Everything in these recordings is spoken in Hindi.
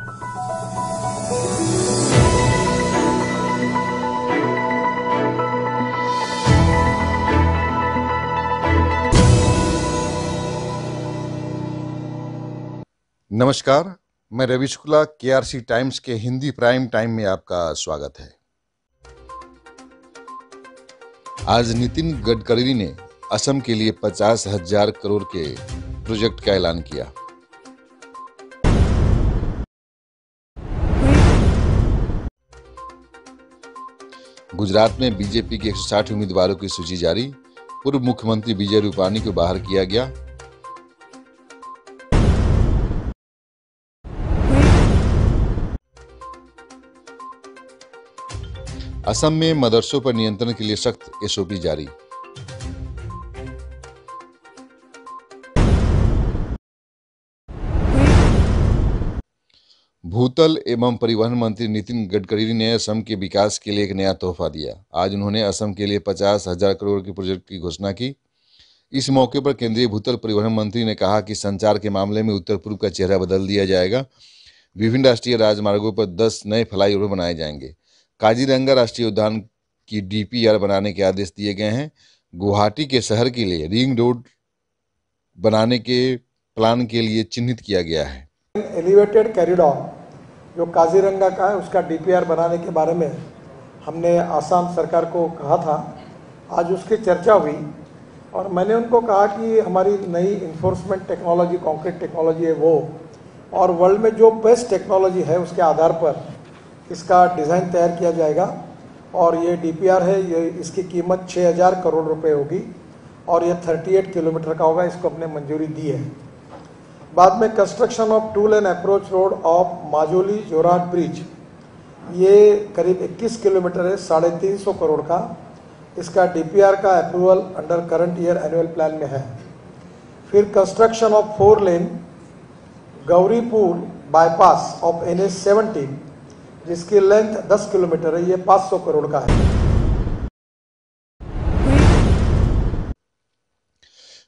नमस्कार, मैं रवि शुक्ला, केआरसी टाइम्स के हिंदी प्राइम टाइम में आपका स्वागत है। आज नितिन गडकरी ने असम के लिए 50,000 करोड़ के प्रोजेक्ट का ऐलान किया। गुजरात में बीजेपी के 160 उम्मीदवारों की सूची जारी, पूर्व मुख्यमंत्री विजय रूपाणी को बाहर किया गया। असम में मदरसों पर नियंत्रण के लिए सख्त एसओपी जारी। भूतल एवं परिवहन मंत्री नितिन गडकरी ने असम के विकास के लिए एक नया तोहफा दिया। आज उन्होंने असम के लिए 50,000 करोड़ के प्रोजेक्ट की घोषणा की। इस मौके पर केंद्रीय भूतल परिवहन मंत्री ने कहा कि संचार के मामले में उत्तर पूर्व का चेहरा बदल दिया जाएगा। विभिन्न राष्ट्रीय राजमार्गों पर 10 नए फ्लाईओवर बनाए जाएंगे। काजीरंगा राष्ट्रीय उद्यान की डीपीआर बनाने के आदेश दिए गए हैं। गुवाहाटी के शहर के लिए रिंग रोड बनाने के प्लान के लिए चिन्हित किया गया है। एलिवेटेड कॉरिडोर जो काजीरंगा का है उसका डीपीआर बनाने के बारे में हमने आसाम सरकार को कहा था। आज उसकी चर्चा हुई और मैंने उनको कहा कि हमारी नई इन्फोर्समेंट टेक्नोलॉजी, कॉन्क्रीट टेक्नोलॉजी है वो, और वर्ल्ड में जो बेस्ट टेक्नोलॉजी है उसके आधार पर इसका डिज़ाइन तैयार किया जाएगा। और ये डीपीआर है, ये इसकी कीमत 6,000 करोड़ रुपए होगी और ये 38 किलोमीटर का होगा। इसको हमने मंजूरी दी है। बाद में construction of 2 lane approach road of Majuli Jorhat bridge, ये करीब 21 किलोमीटर है, 350 करोड़ का। इसका डीपीआर का approval under current year annual plan में है। फिर construction of 4 lane Gauripur bypass of NH 17 जिसकी लेंथ 10 किलोमीटर है, ये 500 करोड़ का है।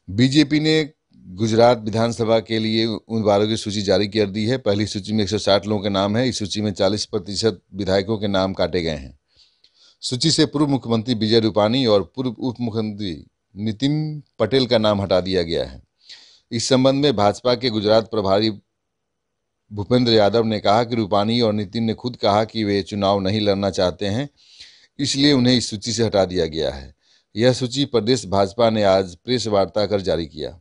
बीजेपी ने गुजरात विधानसभा के लिए उम्मीदवारों की सूची जारी कर दी है। पहली सूची में 160 लोगों के नाम है। इस सूची में 40% विधायकों के नाम काटे गए हैं। सूची से पूर्व मुख्यमंत्री विजय रूपाणी और पूर्व उप मुख्यमंत्री नितिन पटेल का नाम हटा दिया गया है। इस संबंध में भाजपा के गुजरात प्रभारी भूपेंद्र यादव ने कहा कि रूपाणी और नितिन ने खुद कहा कि वे चुनाव नहीं लड़ना चाहते हैं, इसलिए उन्हें इस सूची से हटा दिया गया है। यह सूची प्रदेश भाजपा ने आज प्रेस वार्ता कर जारी किया।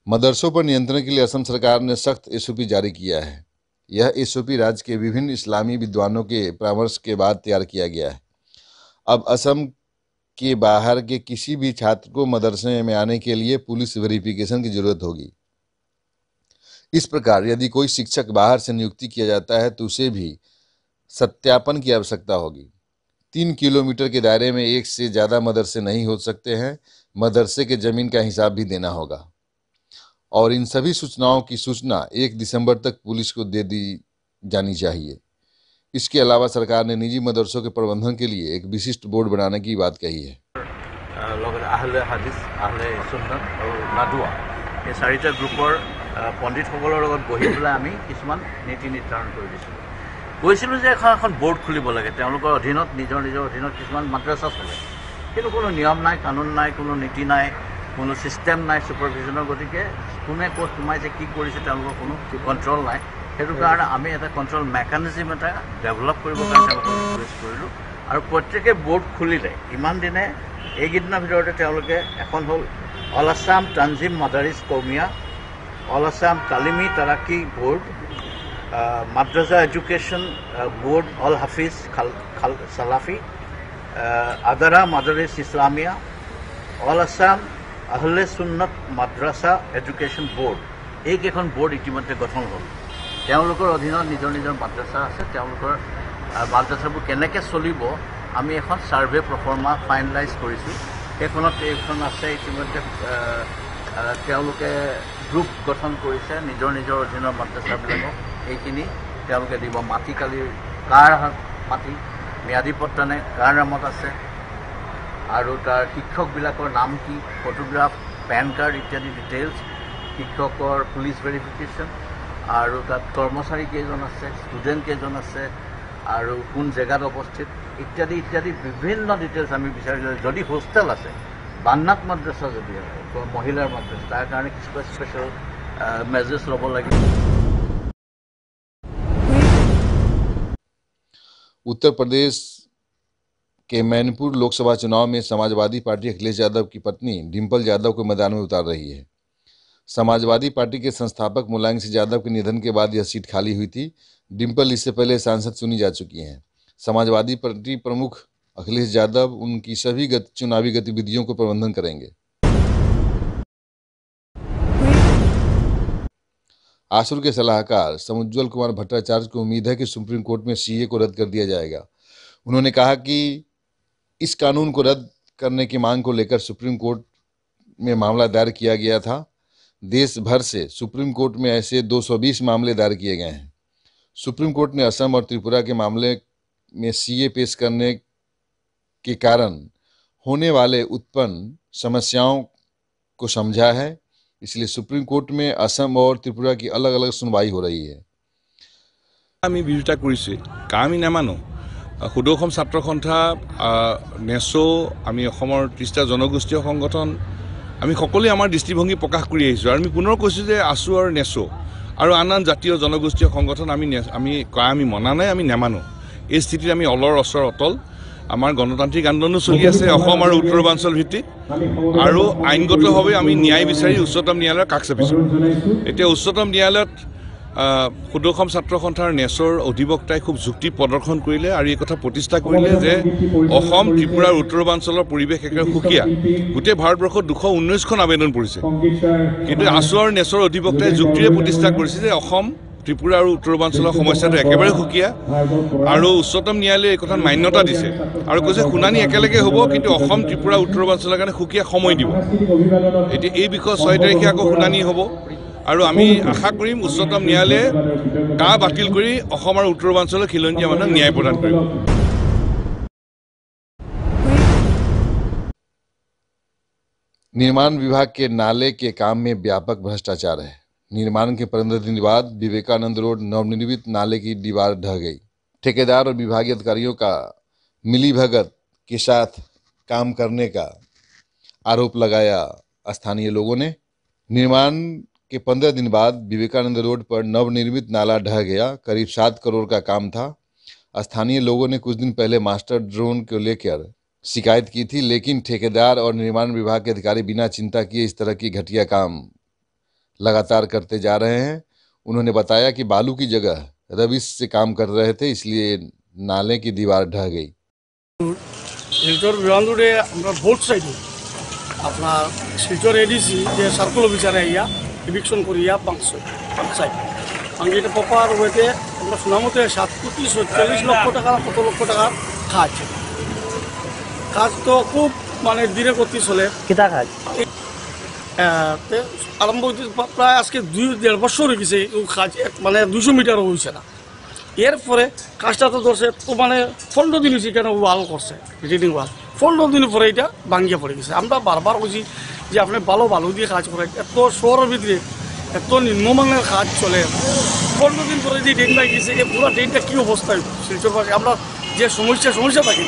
मदरसों पर नियंत्रण के लिए असम सरकार ने सख्त एसओपी जारी किया है। यह एसओपी राज्य के विभिन्न इस्लामी विद्वानों के परामर्श के बाद तैयार किया गया है। अब असम के बाहर के किसी भी छात्र को मदरसे में आने के लिए पुलिस वेरिफिकेशन की जरूरत होगी। इस प्रकार यदि कोई शिक्षक बाहर से नियुक्ति किया जाता है तो उसे भी सत्यापन की आवश्यकता होगी। 3 किलोमीटर के दायरे में एक से ज़्यादा मदरसे नहीं हो सकते हैं। मदरसे के जमीन का हिसाब भी देना होगा और इन सभी सूचनाओं की सूचना 1 दिसंबर तक पुलिस को दे दी जानी चाहिए। इसके अलावा सरकार ने निजी मदरसों के प्रबंधन के लिए एक विशिष्ट बोर्ड बनाने की बात कही है। आहले हादिस, आहले सुन्नत और नादुआ এই চাৰিটা গ্ৰুপৰ পণ্ডিতসকলৰ লগত বহি পেলাই আমি কিছুমান নীতি নিৰ্ধাৰণ কৰি দিছিলোঁ। কৈছিলোঁ যে এখন বোৰ্ড খুলিব লাগে, তেওঁলোকৰ অধীনত নিজৰ অধীনত কিছুমান মাদ্ৰাছা চলে, কিন্তু কোনো নিয়ম নাই, কানুন নাই, কোনো নীতি নাই, কোনো ছিষ্টেম নাই ছুপাৰভিজনৰ। গতিকে কোনে ক'ত সোমাইছে, কি কৰিছে, তেওঁলোকৰ কোনো কণ্ট্ৰল নাই। সেইটো কাৰণে আমি এটা কণ্ট্ৰল মেকানিজিম এটা ডেভেলপ কৰিবৰ কাৰণে তেওঁলোকক ৰিকুৱেষ্ট কৰিলোঁ। আৰু প্ৰত্যেকে বোৰ্ড খুলিলে ইমান দিনে এইকেইদিনৰ ভিতৰতে তেওঁলোকে এখন হ'ল all Assam Tanzim Madaris Qaumia, all Assam Talimi Taraqqi board, madrasa education board, all Hafiz Salafi, Adara Madaris Islamia, all Assam Ahle Sunnat madrasa education board, এইকেইখন বোৰ্ড ইতিমধ্যে গঠন হ'ল। তেওঁলোকৰ অধীনত নিজৰ মাদ্ৰাছা আছে। তেওঁলোকৰ মাদ্ৰাছাবোৰ কেনেকৈ চলিব আমি এখন ছাৰ্ভে প্ৰফৰ্মা ফাইনেলাইজ কৰিছোঁ। সেইখনত এইখন আছে। ইতিমধ্যে তেওঁলোকে গ্ৰুপ গঠন কৰিছে নিজৰ অধীনৰ মাদ্ৰাছাবিলাকক। এইখিনি তেওঁলোকে দিব। মাটি কালি কাৰ মাটি ম্যাদী পট্টা নে কাৰ নামত আছে আৰু তাৰ শিক্ষকবিলাকৰ নাম কি, ফটোগ্ৰাফ, পেন কাৰ্ড ইত্যাদি ডিটেইলছ শিক্ষকৰ পুলিচ ভেৰিফিকেশ্যন আৰু তাত কৰ্মচাৰী কেইজন আছে, ষ্টুডেণ্ট কেইজন আছে আৰু কোন জেগাত অৱস্থিত ইত্যাদি ইত্যাদি বিভিন্ন ডিটেইলছ আমি বিচাৰিছোঁ। যদি হোষ্টেল আছে, বান্নাত মাদ্ৰাছা যদি মহিলাৰ মাদ্ৰাছা, তাৰ কাৰণে কিছু স্পেচিয়েল মেজাৰ্ছ ল'ব লাগিব। उत्तर प्रदेश के मैनपुर लोकसभा चुनाव में समाजवादी पार्टी अखिलेश यादव की पत्नी डिंपल यादव को मैदान में उतार रही है। समाजवादी पार्टी के संस्थापक मुलायम सिंह यादव के निधन के बाद यह सीट खाली हुई थी। डिंपल इससे पहले सांसद चुनी जा चुकी हैं। समाजवादी पार्टी प्रमुख अखिलेश यादव उनकी सभी चुनावी गतिविधियों को प्रबंधन करेंगे। आसुर के सलाहकार समुज्ज्वल कुमार भट्टाचार्य को उम्मीद है कि सुप्रीम कोर्ट में सीए को रद्द कर दिया जाएगा। उन्होंने कहा कि इस कानून को रद्द करने की मांग को लेकर सुप्रीम कोर्ट में मामला दायर किया गया था। देश भर से सुप्रीम कोर्ट में ऐसे 220 मामले दायर किए गए हैं। सुप्रीम कोर्ट ने असम और त्रिपुरा के मामले में सीए पेश करने के कारण होने वाले उत्पन्न समस्याओं को समझा है, इसलिए सुप्रीम कोर्ट में असम और त्रिपुरा की अलग अलग सुनवाई हो रही है। আমি বিৰোধিতা কৰিছে কা আমি নামানো। সুদূৰ অসম ছাত্ৰ সন্থা নেছো, আমি অসমৰ 30টা জনগোষ্ঠীয় সংগঠন, আমি সকলোৱে আমাৰ দৃষ্টিভংগী প্ৰকাশ কৰি আহিছোঁ। আৰু আমি পুনৰ কৈছোঁ যে আছু আৰু নেছো আৰু আন আন জাতীয় জনগোষ্ঠীয় সংগঠন আমি মনা নাই, আমি নামানো। এই স্থিতিত আমি অলৰ অচৰ অটল। আমাৰ গণতান্ত্ৰিক আন্দোলনো চলি আছে অসম আৰু উত্তৰ পূৰ্বাঞ্চল ভিত্তিত, আৰু আইনগতভাৱে আমি ন্যায় বিচাৰি উচ্চতম ন্যায়ালয়ৰ কাষ চাপিছোঁ। এতিয়া উচ্চতম ন্যায়ালয়ত সুদূৰ অসম ছাত্ৰ সন্থাৰ নেচৰ অধিবক্তাই খুব যুক্তি প্ৰদৰ্শন কৰিলে আৰু এই কথা প্ৰতিষ্ঠা কৰিলে যে অসম ত্ৰিপুৰাৰ উত্তৰ পূৰ্বাঞ্চলৰ পৰিৱেশ একেবাৰে সুকীয়া। গোটেই ভাৰতবৰ্ষত 219খন আবেদন পৰিছে, কিন্তু আছু আৰু নেচৰ অধিবক্তাই যুক্তিৰে প্ৰতিষ্ঠা কৰিছে যে অসম ত্ৰিপুৰা আৰু উত্তৰ পূৰ্বাঞ্চলৰ সমস্যাটো একেবাৰে সুকীয়া, আৰু উচ্চতম ন্যায়ালয়ে এই কথাত মান্যতা দিছে আৰু কৈছে শুনানি একেলগে হ'ব, কিন্তু অসম ত্ৰিপুৰা উত্তৰ পূৰ্বাঞ্চলৰ কাৰণে সুকীয়া সময় দিব। এতিয়া এই বিষয়ে 6 তাৰিখে আকৌ শুনানি হ'ব, আৰু আমি আশা কৰিম উচ্চতম ন্যায়ালয়ে কা বাতিল কৰি অসম আৰু উত্তৰ পূৰ্বাঞ্চলৰ খিলঞ্জীয়া মানুহক ন্যায় প্ৰদান কৰিব। निर्माण विभाग के नाले के काम में व्यापक भ्रष्टाचार है। निर्माण के 15 दिन बाद विवेकानंद रोड नवनिर्मित नाले की दीवार ढह गई। ठेकेदार और विभागीय अधिकारियों का मिलीभगत के साथ काम करने का आरोप लगाया स्थानीय लोगों ने। निर्माण के 15 दिन बाद विवेकानंद रोड पर नवनिर्मित नाला ढह गया। करीब 7 करोड़ का काम था। स्थानीय लोगों ने कुछ दिन पहले मास्टर ड्रोन को लेकर शिकायत की थी, लेकिन ठेकेदार और निर्माण विभाग के अधिकारी बिना चिंता किए इस तरह की घटिया काम लगातार करते जा रहे हैं। उन्होंने बताया कि बालू की जगह रबिश से काम कर रहे थे, इसलिए नाले की दीवार ढह गई। শিলচর বিমানদুরে আমরা বোর্ড সাইডে আপনার শিলচর এডিসি যে সার্কুল অফিসারে ইয়া ইভিকশন করিয়া পাঁচসাইড এটা প্রপার ওয়েতে আমরা শোনামতে 7.47 লক্ষ টাকা কত লক্ষ টাকার কাজ তো খুব মানে ধীরে গতি চলে কিতা কাজ আরম্ভ প্রায় আজকে 2-1.5 বছর হয়ে গেছে কাজ মানে 200 মিটারও হয়েছে না। এরপরে কাজটা তো ধরছে তো মানে 15 দিন হয়েছে কেন ওয়াল করছে রিডিং ওয়াল 15 দিন পরে এটা ভাঙিয়ে পড়ে গেছে। আমরা বারবার বলছি যে আপনি ভালো দিয়ে কাজ করেন, এত শহরের ভিতরে এত নিম্নমানের কাজ চলে 15 দিন পরে যে ড্রেন ভাঙি গেছে এই পুরো ড্রেনটা কী অবস্থায় শিলচর পাশে আমরা যে সমস্যা থাকে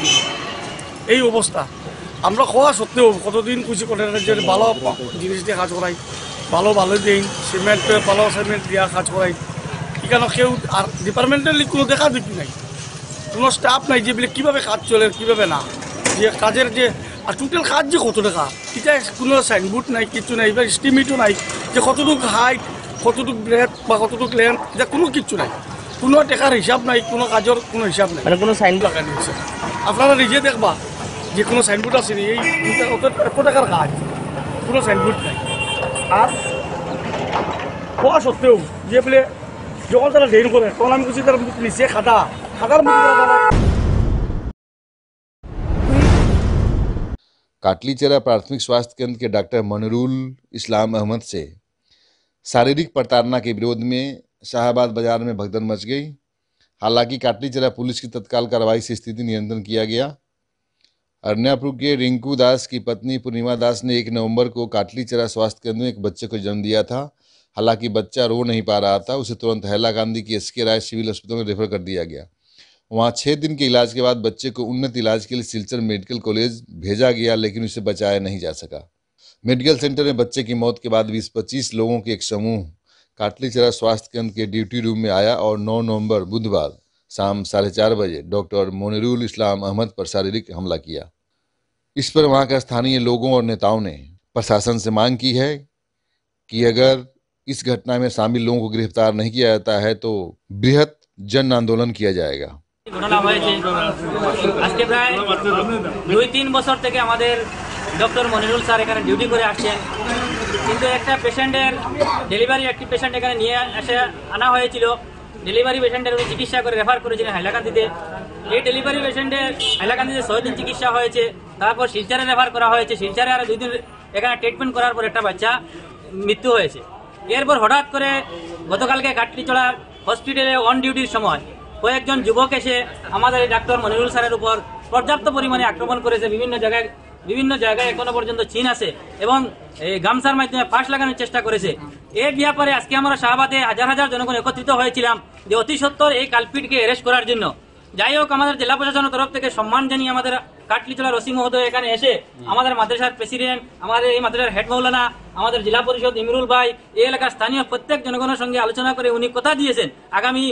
এই অবস্থা আমরা খাওয়া সত্ত্বেও কতদিন খুশি করে যে ভালো জিনিস দিয়ে কাজ করাই, ভালো দিন ভালো সিমেন্ট দিয়ে কাজ করাই, এখানে কেউ আর ডিপার্টমেন্টালি কোনো দেখা দেখি নাই, কোনো স্টাফ নাই যে বলে কীভাবে কাজ চলে কীভাবে না, যে কাজের যে আর টোটাল কাজ যে কত টাকা এটা কোনো সাইনবোর্ড নাই, কিছু নাই, এবার এস্টিমেটও নাই যে কতটুকু হাইট কতটুকু ব্রেথ বা কতটুকু লেন্থ এটা কোনো কিছু নাই, কোনো টাকার হিসাব নাই, কোনো কাজের কোনো হিসাব নাই, মানে কোনো সাইনবোর্ড লাগানো হয়েছে। আপনারা নিজে দেখবা যে কোনো সাইনবোর্ড আছে এই এত টাকার কাজ কোনো সাইনবোর্ড নাই। আর হওয়া সত্ত্বেও যে বলে যখন তারা ড্রেন করে তখন আমি বলছি তারা নিচে খাদার মধ্যে। काटलीचेरा प्राथमिक स्वास्थ्य केंद्र के डॉक्टर मनरूल इस्लाम अहमद से शारीरिक प्रताड़ना के विरोध में शाहबाद बाजार में भगदड़ मच गई। हालांकि काटलीचेरा पुलिस की तत्काल कार्रवाई से स्थिति नियंत्रण किया गया। अरन्यापुर के रिंकू दास की पत्नी पूर्णिमा दास ने 1 नवंबर को काटलीचेरा स्वास्थ्य केंद्र में एक बच्चे को जन्म दिया था। हालांकि बच्चा रो नहीं पा रहा था, उसे तुरंत हैलाकांदी की SK राय सिविल अस्पताल में रेफर कर दिया गया। वहाँ 6 दिन के इलाज के बाद बच्चे को उन्नत इलाज के लिए सिलचर मेडिकल कॉलेज भेजा गया, लेकिन उसे बचाया नहीं जा सका। मेडिकल सेंटर में बच्चे की मौत के बाद 20-25 लोगों के एक समूह काटलीचरा स्वास्थ्य केंद्र के ड्यूटी रूम में आया और 9 नवंबर बुधवार शाम 4:30 बजे डॉक्टर मोनिरुल इस्लाम अहमद पर शारीरिक हमला किया। इस पर वहाँ के स्थानीय लोगों और नेताओं ने प्रशासन से मांग की है कि अगर इस घटना में शामिल लोगों को गिरफ्तार नहीं किया जाता है तो बृहत जन आंदोलन किया जाएगा। ঘটনা হয়েছে আজকে প্রায় 2-3 বছর থেকে আমাদের ডক্টর মনিরুল স্যার এখানে ডিউটি করে আসছেন, কিন্তু একটা পেশেন্টের ডেলিভারি একটি পেশেন্ট এখানে নিয়ে এসে আনা হয়েছিল। ডেলিভারি পেশেন্টের উনি চিকিৎসা করে রেফার করেছিলেন হাইলাকান্দিতে। এই ডেলিভারি পেশেন্টের হাইলাকান্দিতে 6 দিন চিকিৎসা হয়েছে, তারপর শিলচরে রেফার করা হয়েছে। শিলচরে আরো 2 দিন এখানে ট্রিটমেন্ট করার পর একটা বাচ্চা মৃত্যু হয়েছে। এরপর হঠাৎ করে গতকালকে কাটলিচড়া হসপিটালে অন ডিউটির সময় কয়েকজন যুবক এসে আমাদের এই ডাক্তার মনিরুল স্যারের উপর পর্যাপ্ত পরিমাণে আক্রমণ করেছে। বিভিন্ন জায়গায় এখনো পর্যন্ত চিহ্ন আছে এবং এই গামছার মাধ্যমে ফাঁস লাগানোর চেষ্টা করেছে। এর ব্যাপারে আজকে আমরা শাহবাদে হাজার হাজার জনগণ একত্রিত হয়েছিলাম যে অতি সত্বর এই কালপিটকে অ্যারেস্ট করার জন্য। যাই হোক, আমাদের জেলা প্রশাসনের তরফ থেকে সম্মান জানিয়ে আমাদের কাটলিচড়া রসি মহোদয় এখানে এসে আমাদের মাদ্রাসার প্রেসিডেন্ট, আমাদের এই মাদ্রাসার হেড মৌলানা, আমাদের জেলা পরিষদ ইমরুল ভাই, এই এলাকার স্থানীয় প্রত্যেক জনগণের সঙ্গে আলোচনা করে উনি কথা দিয়েছেন আগামী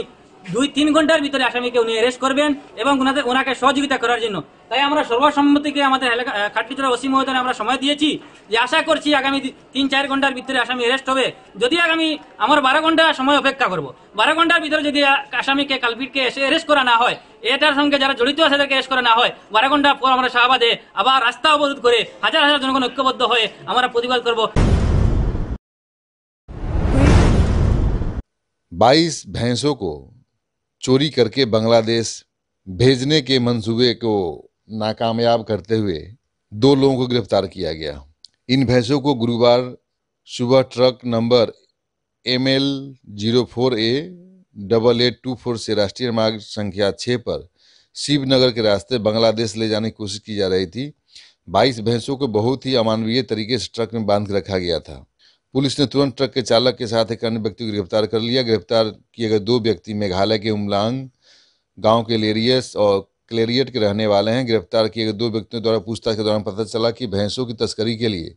2-3 ঘন্টার ভিতরে আসামিকে উনি অ্যারেস্ট করবেন এবং ওনাকে সহযোগিতা করার জন্য। তাই আমরা সর্বসম্মতিকে আমাদের কাটলিচড়া ওসি মহোদয় আমরা সময় দিয়েছি যে আশা করছি আগামী 3-4 ঘন্টার ভিতরে আসামি অ্যারেস্ট হবে। যদি আগামী আমার 12 ঘন্টা সময় অপেক্ষা করব, 12 ঘন্টার ভিতরে যদি আসামিকে কালপিটকে এসে অ্যারেস্ট করা না হয়, এটার সঙ্গে যারা জড়িত আছে তাদেরকে অ্যারেস্ট করা না হয়, 12 ঘন্টা পর আমরা শাহবাদে আবার রাস্তা অবরোধ করে হাজার হাজার জনগণ ঐক্যবদ্ধ হয়ে আমরা প্রতিবাদ করব। 22 भैंसों को चोरी करके बांग्लादेश भेजने के मंसूबे को नाकामयाब करते हुए 2 लोगों को गिरफ्तार किया गया। इन भैंसों को गुरुवार सुबह ट्रक नंबर ML04A8824 से राष्ट्रीय मार्ग संख्या 6 पर शिवनगर के रास्ते बांग्लादेश ले जाने की कोशिश की जा रही थी। 22 भैंसों को बहुत ही अमानवीय तरीके से ट्रक में बांध कर रखा गया था। पुलिस ने तुरंत ट्रक के चालक के साथ एक अन्य व्यक्ति को गिरफ्तार कर लिया। गिरफ्तार किए गए 2 व्यक्ति मेघालय के उमलांग गांव के लेरियस और क्लेरियट के रहने वाले हैं। गिरफ्तार किए गए 2 व्यक्तियों द्वारा पूछताछ के दौरान पता चला कि भैंसों की तस्करी के लिए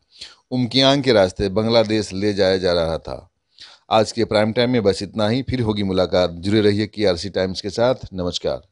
उमकियांग के रास्ते बांग्लादेश ले जाया जा रहा था। आज के प्राइम टाइम में बस इतना ही, फिर होगी मुलाकात। जुड़े रहिए KRC टाइम्स के साथ। नमस्कार।